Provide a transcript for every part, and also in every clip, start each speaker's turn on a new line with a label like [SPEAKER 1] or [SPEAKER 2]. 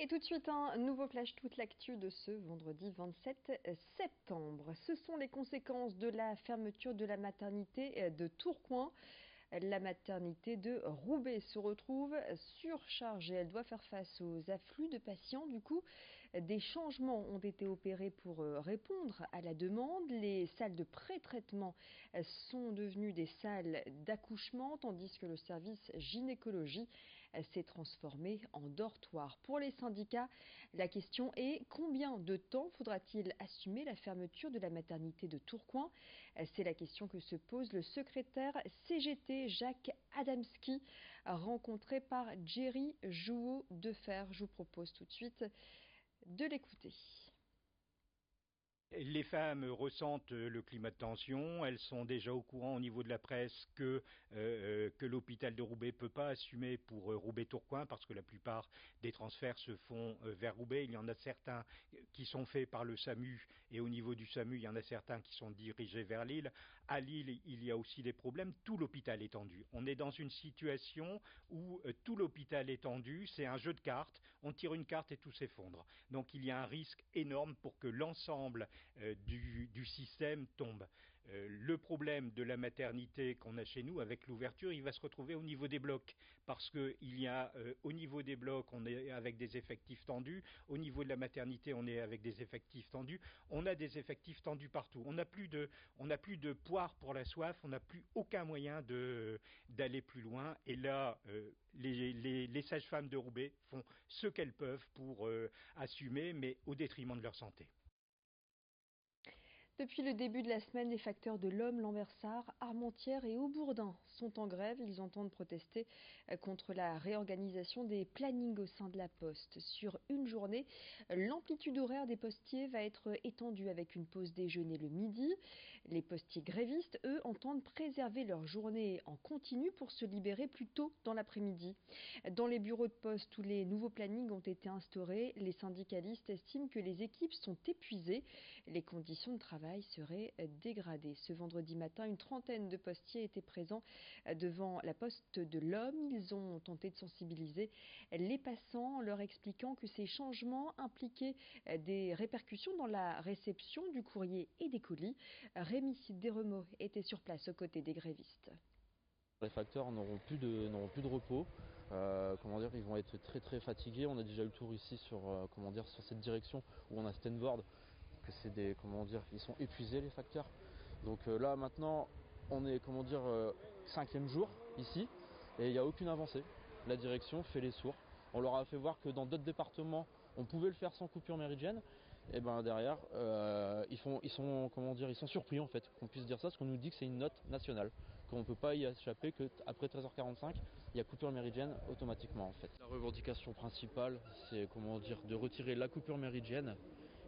[SPEAKER 1] Et tout de suite, un nouveau flash toute l'actu de ce vendredi 27 septembre. Ce sont les conséquences de la fermeture de la maternité de Tourcoing. La maternité de Roubaix se retrouve surchargée. Elle doit faire face aux afflux de patients. Du coup, des changements ont été opérés pour répondre à la demande. Les salles de pré-traitement sont devenues des salles d'accouchement, tandis que le service gynécologie s'est transformé en dortoir. Pour les syndicats, la question est combien de temps faudra-t-il assumer la fermeture de la maternité de Tourcoing? C'est la question que se pose le secrétaire CGT Jacques Adamski, rencontré par Jerry Jouot-Defer. Je vous propose tout de suite de l'écouter.
[SPEAKER 2] Les femmes ressentent le climat de tension, elles sont déjà au courant au niveau de la presse que l'hôpital de Roubaix ne peut pas assumer pour Roubaix-Tourcoing parce que la plupart des transferts se font vers Roubaix. Il y en a certains qui sont faits par le SAMU et au niveau du SAMU, il y en a certains qui sont dirigés vers Lille. À Lille, il y a aussi des problèmes, tout l'hôpital est tendu. On est dans une situation où tout l'hôpital est tendu, c'est un jeu de cartes, on tire une carte et tout s'effondre. Donc il y a un risque énorme pour que l'ensemble du système tombe. Le problème de la maternité qu'on a chez nous avec l'ouverture, il va se retrouver au niveau des blocs parce que il y a au niveau des blocs, on est avec des effectifs tendus, au niveau de la maternité, on est avec des effectifs tendus, on a des effectifs tendus partout. On n'a plus de poire pour la soif, on n'a plus aucun moyen d'aller plus loin et là les sages-femmes de Roubaix font ce qu'elles peuvent pour assumer mais au détriment de leur santé.
[SPEAKER 1] Depuis le début de la semaine, les facteurs de l'Homme, Lambersart, Armentières et Haubourdin sont en grève. Ils entendent protester contre la réorganisation des plannings au sein de la Poste. Sur une journée, l'amplitude horaire des postiers va être étendue avec une pause déjeuner le midi. Les postiers grévistes, eux, entendent préserver leur journée en continu pour se libérer plus tôt dans l'après-midi. Dans les bureaux de poste où les nouveaux plannings ont été instaurés, les syndicalistes estiment que les équipes sont épuisées. Les conditions de travail seraient dégradées. Ce vendredi matin, une trentaine de postiers étaient présents devant la poste de l'Homme. Ils ont tenté de sensibiliser les passants en leur expliquant que ces changements impliquaient des répercussions dans la réception du courrier et des colis. Rémi Desremeaux était sur place aux côtés des grévistes.
[SPEAKER 3] Les facteurs n'auront plus de repos. Ils vont être très très fatigués. On a déjà eu le tour ici sur cette direction où on a Stenvord. Ils sont épuisés les facteurs. Donc là maintenant on est cinquième jour ici et il n'y a aucune avancée. La direction fait les sourds. On leur a fait voir que dans d'autres départements on pouvait le faire sans coupure méridienne. Et ben derrière ils sont surpris en fait qu'on puisse dire ça parce qu'on nous dit que c'est une note nationale, qu'on ne peut pas y échapper, qu'après 13h45 il y a coupure méridienne automatiquement en fait. La revendication principale c'est de retirer la coupure méridienne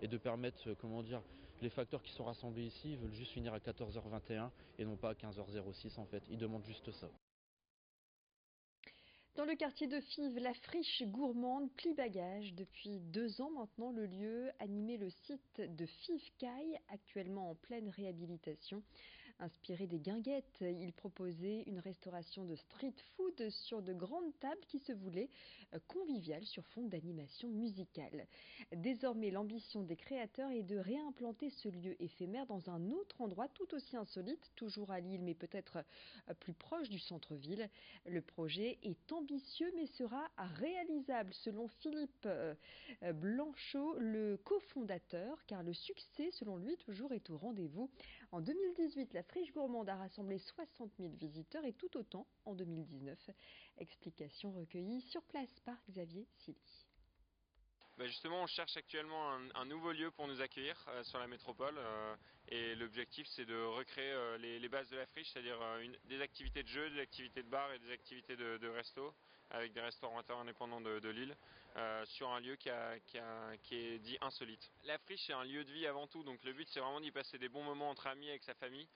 [SPEAKER 3] et de permettre les facteurs qui sont rassemblés ici, ils veulent juste finir à 14h21 et non pas à 15h06 en fait, ils demandent juste ça.
[SPEAKER 1] Dans le quartier de Fives, la friche gourmande plie bagages. Depuis 2 ans maintenant, le lieu animait le site de Fives Caille, actuellement en pleine réhabilitation. Inspiré des guinguettes, il proposait une restauration de street food sur de grandes tables qui se voulaient conviviales sur fond d'animation musicale. Désormais, l'ambition des créateurs est de réimplanter ce lieu éphémère dans un autre endroit tout aussi insolite, toujours à Lille mais peut-être plus proche du centre-ville. Le projet est ambitieux mais sera réalisable selon Philippe Blanchot, le cofondateur, car le succès, selon lui, toujours est au rendez-vous. En 2018, la friche gourmande a rassemblé 60 000 visiteurs et tout autant en 2019. Explication recueillie sur place par Xavier Silly.
[SPEAKER 4] Justement, on cherche actuellement un nouveau lieu pour nous accueillir sur la métropole et l'objectif c'est de recréer les bases de la friche, c'est-à-dire des activités de jeu, des activités de bar et des activités de resto avec des restaurateurs indépendants de Lille sur un lieu qui est dit insolite. La friche c'est un lieu de vie avant tout, donc le but c'est vraiment d'y passer des bons moments entre amis avec sa famille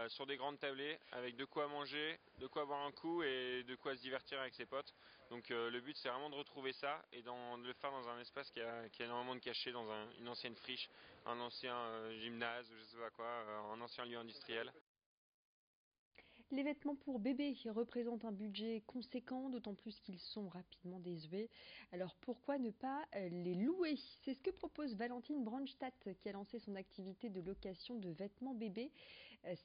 [SPEAKER 4] sur des grandes tablées avec de quoi manger, de quoi boire un coup et de quoi se divertir avec ses potes. Donc le but c'est vraiment de retrouver ça et de le faire dans un espace qui a énormément de cachet, dans une ancienne friche, un ancien gymnase, je sais pas quoi, un ancien lieu industriel.
[SPEAKER 1] Les vêtements pour bébés représentent un budget conséquent, d'autant plus qu'ils sont rapidement désuets. Alors pourquoi ne pas les louer? C'est ce que propose Valentine Brandstadt, qui a lancé son activité de location de vêtements bébés.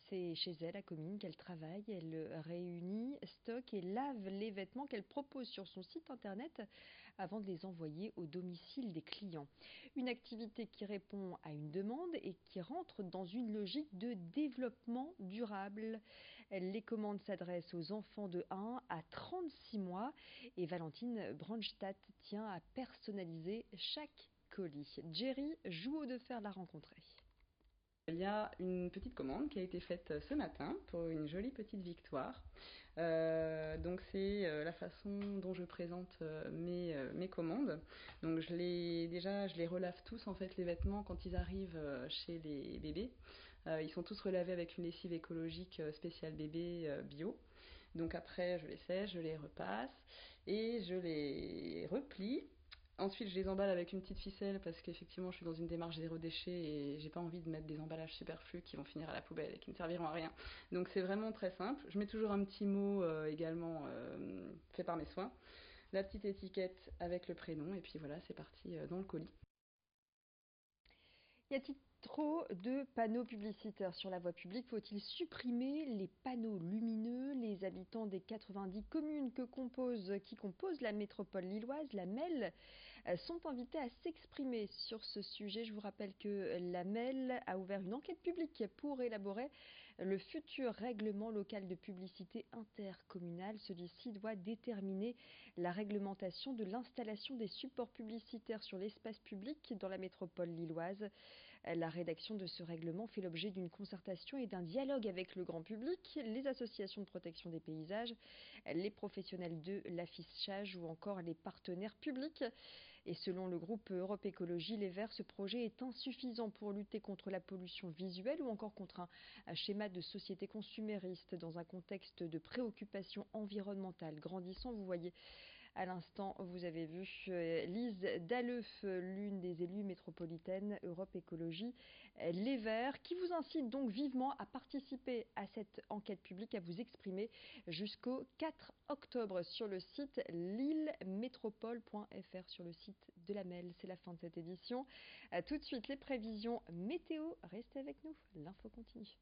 [SPEAKER 1] C'est chez elle, à Comines, qu'elle travaille. Elle réunit, stocke et lave les vêtements qu'elle propose sur son site internet avant de les envoyer au domicile des clients. Une activité qui répond à une demande et qui rentre dans une logique de développement durable. Les commandes s'adressent aux enfants de 1 à 36 mois et Valentine Brandstadt tient à personnaliser chaque colis. Jerry Jouot de Fer l'a rencontré.
[SPEAKER 5] Il y a une petite commande qui a été faite ce matin pour une jolie petite victoire. Donc c'est la façon dont je présente mes commandes. Donc je les relave tous en fait, les vêtements quand ils arrivent chez les bébés. Ils sont tous relavés avec une lessive écologique spéciale bébé bio. Donc après je les sèche, je les repasse et je les replie. Ensuite, je les emballe avec une petite ficelle parce qu'effectivement, je suis dans une démarche zéro déchet et j'ai pas envie de mettre des emballages superflus qui vont finir à la poubelle et qui ne serviront à rien. Donc, c'est vraiment très simple. Je mets toujours un petit mot également fait par mes soins, la petite étiquette avec le prénom et puis voilà, c'est parti dans le colis.
[SPEAKER 1] Y a-t-il trop de panneaux publicitaires sur la voie publique? Faut-il supprimer les panneaux lumineux? Les habitants des 90 communes qui composent la métropole lilloise, la MEL, sont invités à s'exprimer sur ce sujet. Je vous rappelle que la MEL a ouvert une enquête publique pour élaborer le futur règlement local de publicité intercommunale. Celui-ci doit déterminer la réglementation de l'installation des supports publicitaires sur l'espace public dans la métropole lilloise. La rédaction de ce règlement fait l'objet d'une concertation et d'un dialogue avec le grand public, les associations de protection des paysages, les professionnels de l'affichage ou encore les partenaires publics. Et selon le groupe Europe Écologie Les Verts, ce projet est insuffisant pour lutter contre la pollution visuelle ou encore contre un schéma de société consumériste dans un contexte de préoccupation environnementale grandissant. Vous voyez à l'instant, vous avez vu Lise Dalleuf, l'une des élues métropolitaines Europe Écologie Les Verts, qui vous incite donc vivement à participer à cette enquête publique, à vous exprimer jusqu'au 4 octobre sur le site lillemétropole.fr, sur le site de la MEL. C'est la fin de cette édition. Tout de suite, les prévisions météo. Restez avec nous, l'info continue.